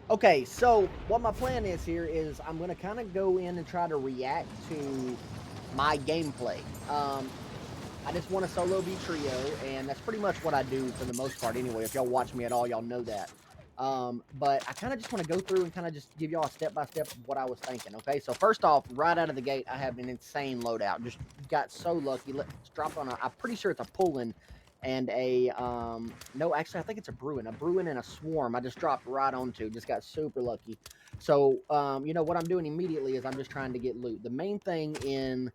Okay, so what my plan is here is I'm gonna kind of go in and try to react to my gameplay. I just want to solo be trio, and that's pretty much what I do for the most part anyway. If y'all watch me at all, y'all know that. But I kind of just want to go through and kind of just give y'all a step by step of what I was thinking. Okay, so first off, right out of the gate, I have an insane loadout. Just got so lucky. Let's drop on a. I'm pretty sure it's a pullin and a no, actually I think it's a Bruin and a swarm. I just dropped right onto. Just got super lucky. So you know what I'm doing immediately is I'm just trying to get loot. The main thing in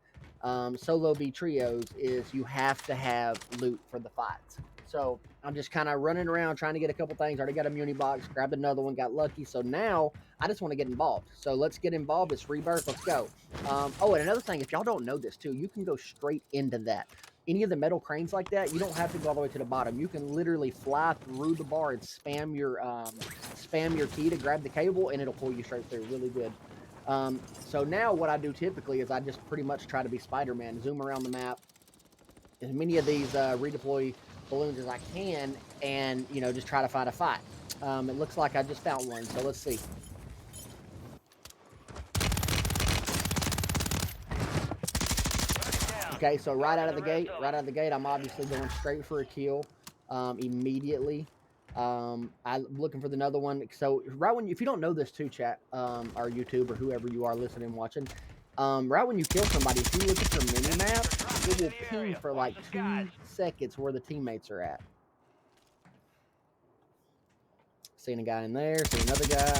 solo B trios is you have to have loot for the fights. So I'm just kind of running around trying to get a couple things. Already got a muni box, grabbed another one, got lucky. So now I just want to get involved. So let's get involved. It's rebirth. Let's go. Oh, and another thing, if y'all don't know this too, you can go straight into that. Any of the metal cranes like that, you don't have to go all the way to the bottom. You can literally fly through the bar and spam your key to grab the cable, and it'll pull you straight through. Really good. So now what I do typically is I just pretty much try to be Spider-Man, zoom around the map, as many of these redeploy balloons as I can, and you know just try to find a fight. It looks like I just found one, so let's see. Okay, so right out of the gate, I'm obviously going straight for a kill immediately. I'm looking for another one. So right when if you don't know this too, chat or YouTube or whoever you are listening and watching, right when you kill somebody, if you look at your mini map, it will ping for like 2 seconds where the teammates are at. Seeing a guy in there, seeing another guy.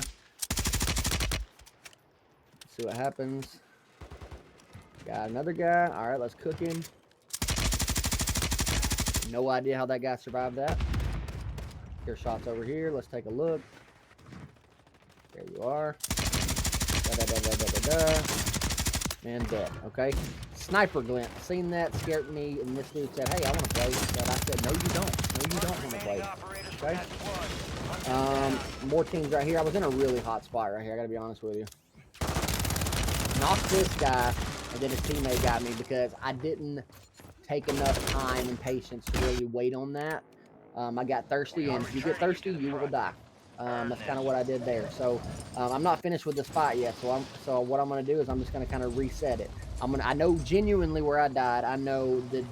See what happens. Got another guy. All right, let's cook him. No idea how that guy survived that. Here's shots over here. Let's take a look. There you are. Da, da, da, da, da, da. And dead. Okay. Sniper glint. Seen that, scared me, and this dude said, "Hey, I want to play." But I said, "No, you don't. No, you don't want to play." Okay. More teams right here. I was in a really hot spot right here. I gotta be honest with you. Knocked this guy, and then his teammate got me because I didn't take enough time and patience to really wait on that. I got thirsty, and if you get thirsty, you will die. That's kind of what I did there. So I'm not finished with this fight yet. So what I'm gonna do is I'm just gonna kind of reset it. I know genuinely where I died. I know the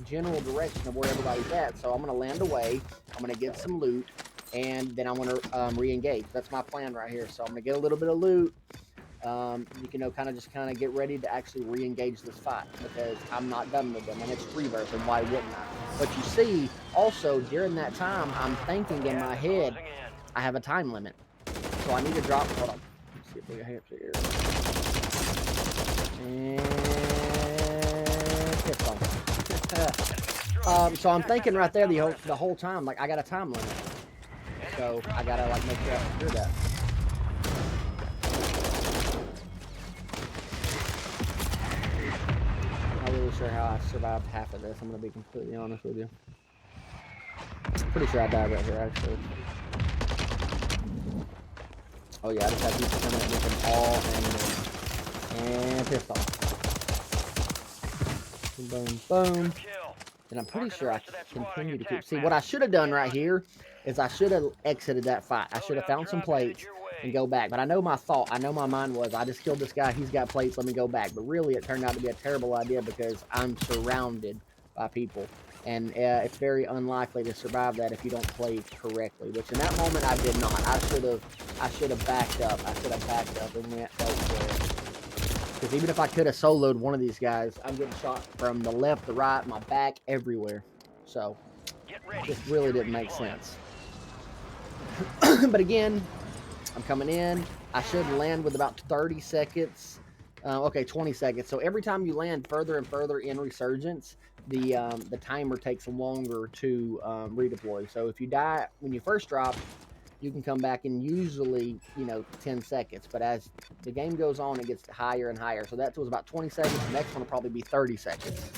general direction of where everybody's at. So I'm gonna land away. I'm gonna get some loot, and then I'm gonna re-engage. That's my plan right here. So I'm gonna get a little bit of loot. You can know, kind of get ready to actually re-engage this fight because I'm not done with them, and it's rebirth, and why wouldn't I? But you see, also during that time, I'm thinking in my head, I have a time limit, so I need to drop. Hold on, let's see if we can hit here. And so I'm thinking right there the whole time, like I got a time limit, so I gotta like make sure I secure that. Not really sure how I survived half of this. I'm gonna be completely honest with you. Pretty sure I died right here, actually. Oh yeah, I just had people coming at me from all angles. And pistol. Boom, boom. And I'm pretty sure I continue to keep. See, what I should have done right here is I should have exited that fight. I should have found some plates and go back. But I know my mind was, I just killed this guy. He's got plates. Let me go back. But really, it turned out to be a terrible idea because I'm surrounded by people. And it's very unlikely to survive that if you don't play correctly. Which in that moment I did not. I should have backed up. I should have backed up and went elsewhere. Because even if I could have soloed one of these guys, I'm getting shot from the left, the right, my back, everywhere. So, this really didn't make sense. But again, I'm coming in. I should land with about 30 seconds. Okay, 20 seconds. So every time you land further and further in Resurgence, the timer takes longer to redeploy. So if you die when you first drop, you can come back in usually, 10 seconds. But as the game goes on, it gets higher and higher. So that was about 20 seconds. The next one will probably be 30 seconds.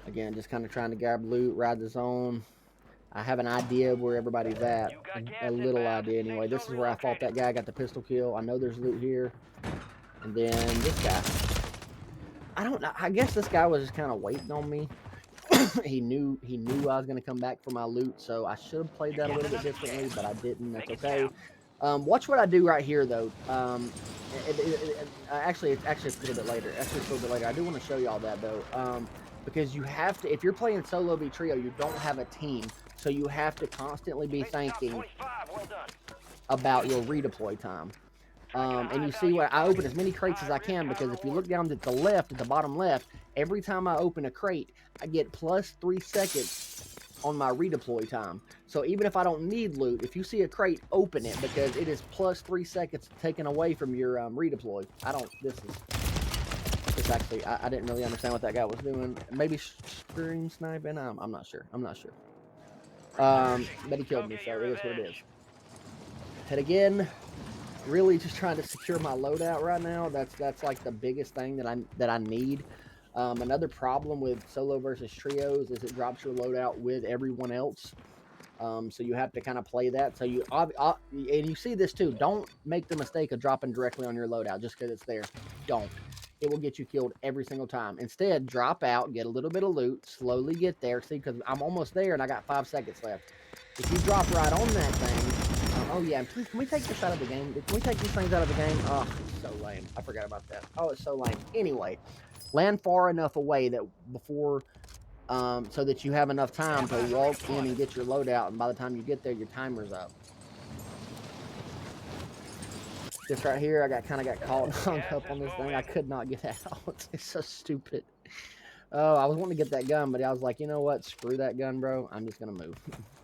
Again, just kind of trying to grab loot, ride the zone. I have an idea of where everybody's at. A little idea anyway. This is where I fought that guy. I got the pistol kill. I know there's loot here. And then this guy. I don't know. I guess this guy was just kind of waiting on me. he knew I was gonna come back for my loot, so I should have played that a little bit differently, but I didn't. That's okay. Watch what I do right here, though. Actually, it's a little bit later. I do want to show y'all that though, because you have to. If you're playing solo v trio, you don't have a team, so you have to constantly be thinking about your redeploy time. And you see what I open as many crates as I can, because if you look down at the left, at the bottom left, every time I open a crate, I get plus 3 seconds on my redeploy time. So even if I don't need loot, if you see a crate, open it, because it is plus 3 seconds taken away from your redeploy. This actually, I didn't really understand what that guy was doing. Maybe stream sniping. I'm not sure. But he killed me, so it is what it is. Hit again. Really just trying to secure my loadout right now. That's like the biggest thing that I need. Another problem with solo versus trios is it drops your loadout with everyone else. So you have to kind of play that. So and you see this too. Don't make the mistake of dropping directly on your loadout just because it's there. Don't. It will get you killed every single time. Instead, drop out, get a little bit of loot, slowly get there. See, because I'm almost there and I got 5 seconds left. If you drop right on that thing, oh yeah, please, can we take this out of the game? Can we take these things out of the game? Oh, it's so lame. I forgot about that. Oh, it's so lame. Anyway, land far enough away that before, so that you have enough time to walk in and get your loadout, and by the time you get there, your timer's up. This right here, I kind of got caught hung up on this thing. I could not get out. It's so stupid. Oh, I was wanting to get that gun, but I was like, you know what? Screw that gun, bro. I'm just gonna move.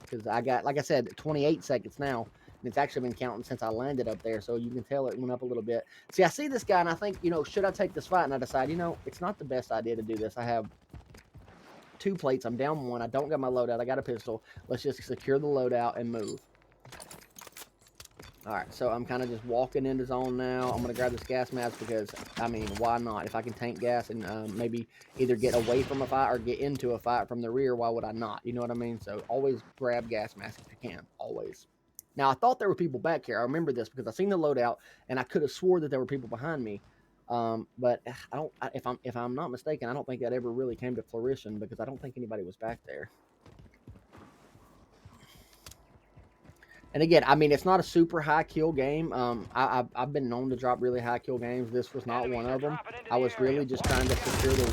Because I got, like I said, 28 seconds now, and it's actually been counting since I landed up there, so you can tell it went up a little bit. See, I see this guy, and I think, you know, should I take this fight? And I decide, you know, it's not the best idea to do this. I have 2 plates. I'm down 1. I don't got my loadout. I got a pistol. Let's just secure the loadout and move. All right, so I'm kind of just walking into zone now. I'm going to grab this gas mask because, I mean, why not? If I can tank gas and maybe either get away from a fight or get into a fight from the rear, why would I not? You know what I mean? So always grab gas mask if you can, always. Now, I thought there were people back here. I remember this because I seen the loadout, and I could have swore that there were people behind me. But if I'm not mistaken, I don't think that ever really came to fruition because I don't think anybody was back there. And again, I mean, it's not a super high kill game. I've been known to drop really high kill games. This was not one of them. I was really just trying to secure the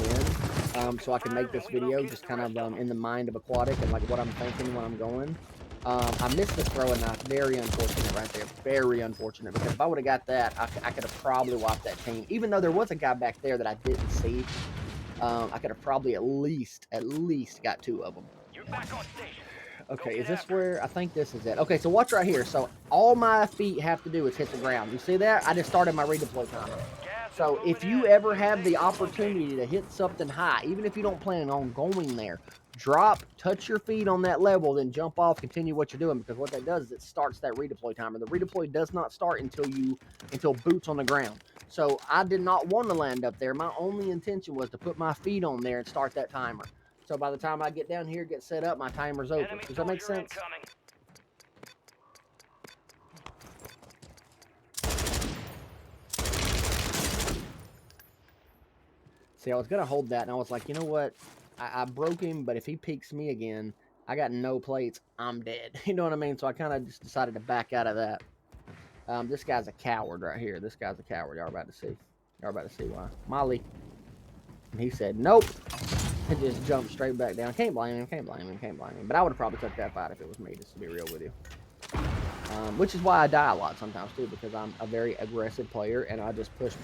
win, so I can make this video just kind of in the mind of Aquatic and like what I'm thinking when I'm going. I missed the throwing knife. Very unfortunate right there. Very unfortunate, because if I would have got that, I could have probably wiped that team. Even though there was a guy back there that I didn't see, I could have probably at least got 2 of them. You're back on station. Okay, is this where? I think this is it. Okay, so watch right here. So all my feet have to do is hit the ground. You see that? I just started my redeploy timer. So if you ever have the opportunity to hit something high, even if you don't plan on going there, drop, touch your feet on that level, then jump off, continue what you're doing, because what that does is it starts that redeploy timer. The redeploy does not start until boots on the ground. So I did not want to land up there. My only intention was to put my feet on there and start that timer. So by the time I get down here, get set up, my timer's over. Does that make sense? See, I was going to hold that, and I was like, you know what? I broke him, but if he peeks me again, I got no plates. I'm dead. You know what I mean? So I kind of just decided to back out of that. This guy's a coward right here. This guy's a coward. Y'all about to see. Y'all about to see why. Molly. And he said, nope. And just jumped straight back down. Can't blame him. But I would have probably took that fight if it was me, just to be real with you. Which is why I die a lot sometimes too, because I'm a very aggressive player and I just push,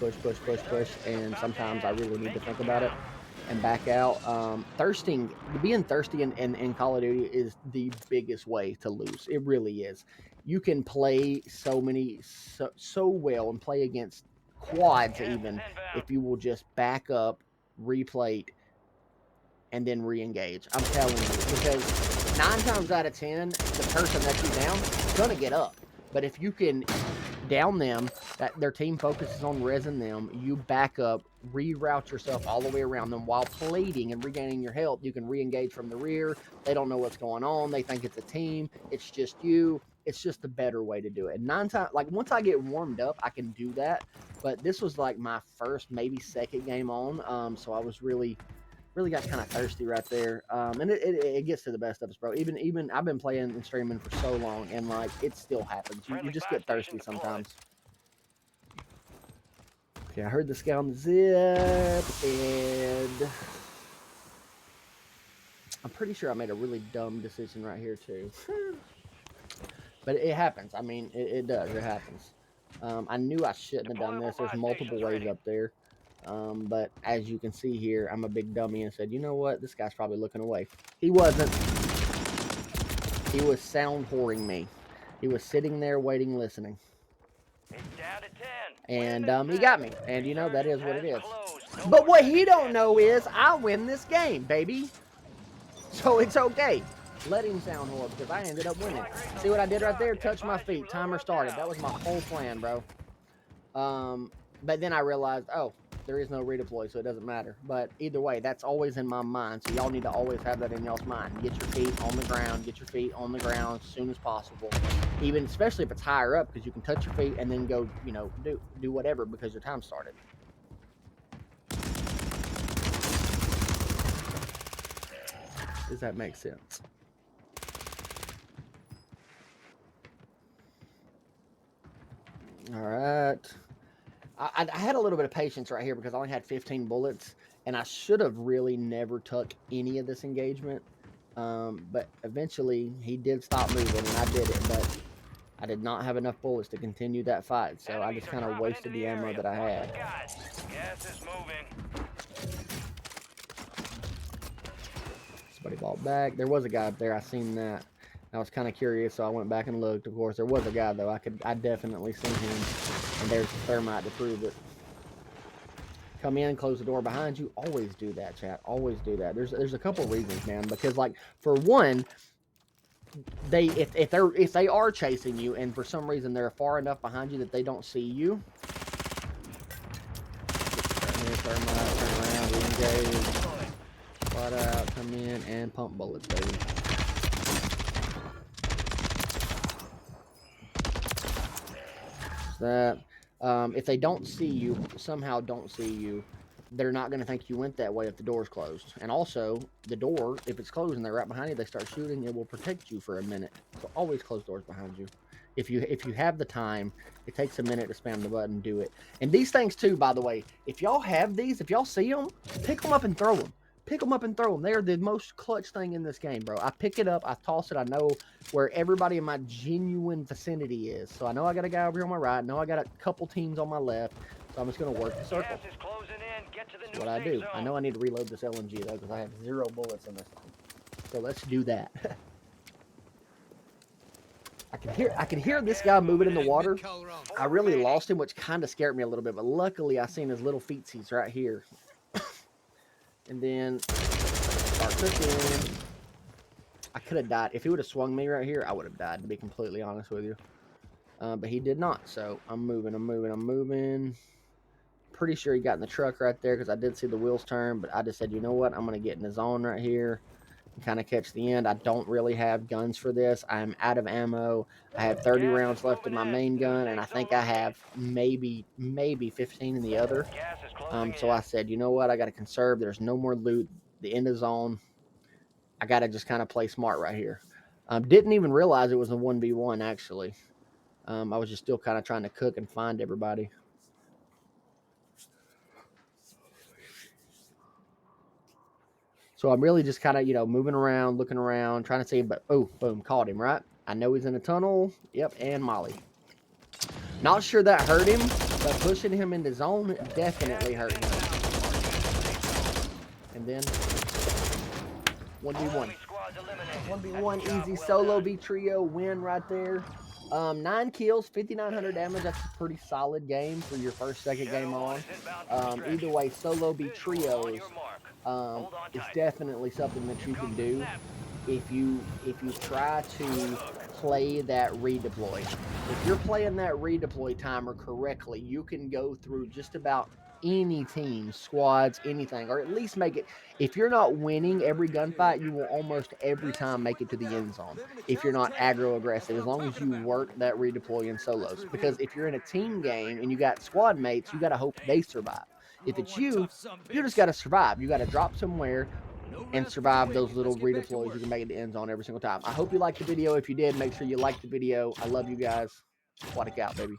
and sometimes I really need to think about it and back out. Being thirsty in Call of Duty is the biggest way to lose. It really is. You can play so well and play against quads even if you will just back up, replate, and then re-engage. I'm telling you, because 9 times out of 10, the person that you down is going to get up. But if you can down them, that their team focuses on resin them, you back up, reroute yourself all the way around them while plating and regaining your health. You can re-engage from the rear. They don't know what's going on. They think it's a team. It's just you. It's just a better way to do it. And 9 times, like once I get warmed up, I can do that. But this was like my first, maybe second game on. So I was really Really got kind of thirsty right there. And it gets to the best of us, bro. Even I've been playing and streaming for so long, and like it still happens. You just get thirsty sometimes. Okay, I heard this guy on the zip, and I'm pretty sure I made a really dumb decision right here too. But it happens. I mean, it does. It happens. I knew I shouldn't have done this. There's multiple ways up there. But as you can see here, I'm a big dummy and said, you know what? This guy's probably looking away. He wasn't. He was sound whoring me. He was sitting there waiting, listening. And he got me. And you know, that is what it is. But what he don't know is I win this game, baby. So it's okay. Let him sound horrible because I ended up winning. See what I did right there? Touch my feet. Timer started. That was my whole plan, bro. But then I realized, oh, there is no redeploy, so it doesn't matter. But either way, that's always in my mind. So y'all need to always have that in y'all's mind. Get your feet on the ground. Get your feet on the ground as soon as possible. Even especially if it's higher up, because you can touch your feet and then go, you know, do whatever because your time started. Does that make sense? All right. I had a little bit of patience right here because I only had 15 bullets, and I should have really never took any of this engagement. But eventually, he did stop moving, and I did it. But I did not have enough bullets to continue that fight, so I just kind of wasted the ammo that I had. Gas is moving. Somebody bought back. There was a guy up there. I seen that. I was kind of curious, so I went back and looked. Of course, there was a guy though. I definitely seen him, and there's the thermite to prove it. Come in, close the door behind you. Always do that, chat. Always do that. There's a couple reasons, man. Because like for one, if they are chasing you, and for some reason they're far enough behind you that they don't see you. Thermite, turn around, re-engage, spot out, come in, and pump bullets, baby. That if they don't see you, somehow don't see you, they're not going to think you went that way if the door's closed. And also, the door, if it's closed and they're right behind you, they start shooting, it will protect you for a minute. So always close doors behind you. If you have the time, it takes a minute to spam the button, do it. And these things too, by the way, if y'all have these, if y'all see them, pick them up and throw them. Pick them up and throw them. They are the most clutch thing in this game, bro. I pick it up, I toss it, I know where everybody in my genuine vicinity is. So I know I got a guy over here on my right, I know I got a couple teams on my left, so I'm just going to work the circle. That's what I do. I know I need to reload this LMG though, because I have 0 bullets in this thing. So let's do that. I can hear this guy moving in the water. I really lost him, which kind of scared me a little bit, but luckily I seen his little feetsies right here. And then start cooking. I could have died. If he would have swung me right here, I would have died, to be completely honest with you. But he did not, so I'm moving. Pretty sure he got in the truck right there because I did see the wheels turn, but I just said, you know what, I'm going to get in the zone right here and kind of catch the end. I don't really have guns for this. I'm out of ammo. I have 30 rounds left in my main gun, and I think I have maybe 15 in the other. So I said, you know what, I got to conserve. There's no more loot. The end of zone. I got to just kind of play smart right here. Didn't even realize it was a 1v1, actually. I was just still kind of trying to cook and find everybody. So I'm really just kind of, you know, moving around, looking around, trying to see, but oh, boom, caught him, right? I know he's in a tunnel. Yep, and Molly. Not sure that hurt him, but pushing him into zone definitely hurt him. And then 1v1. 1v1 easy solo v trio win right there. 9 kills, 5,900 damage. That's a pretty solid game for your second game on. Either way, solo v trios is definitely something that you can do if you try to play that redeploy. If you're playing that redeploy timer correctly, you can go through just about any team, squads, anything, or at least make it. If you're not winning every gunfight, you will almost every time make it to the end zone. If you're not aggro aggressive, as long as you work that redeploy in solos. Because if you're in a team game and you got squad mates, you got to hope they survive. If it's you, you just got to survive. You got to drop somewhere and survive those little redeploys. You can make it to end zone every single time. I hope you liked the video. If you did, make sure you like the video. I love you guys. Aquatic out, baby.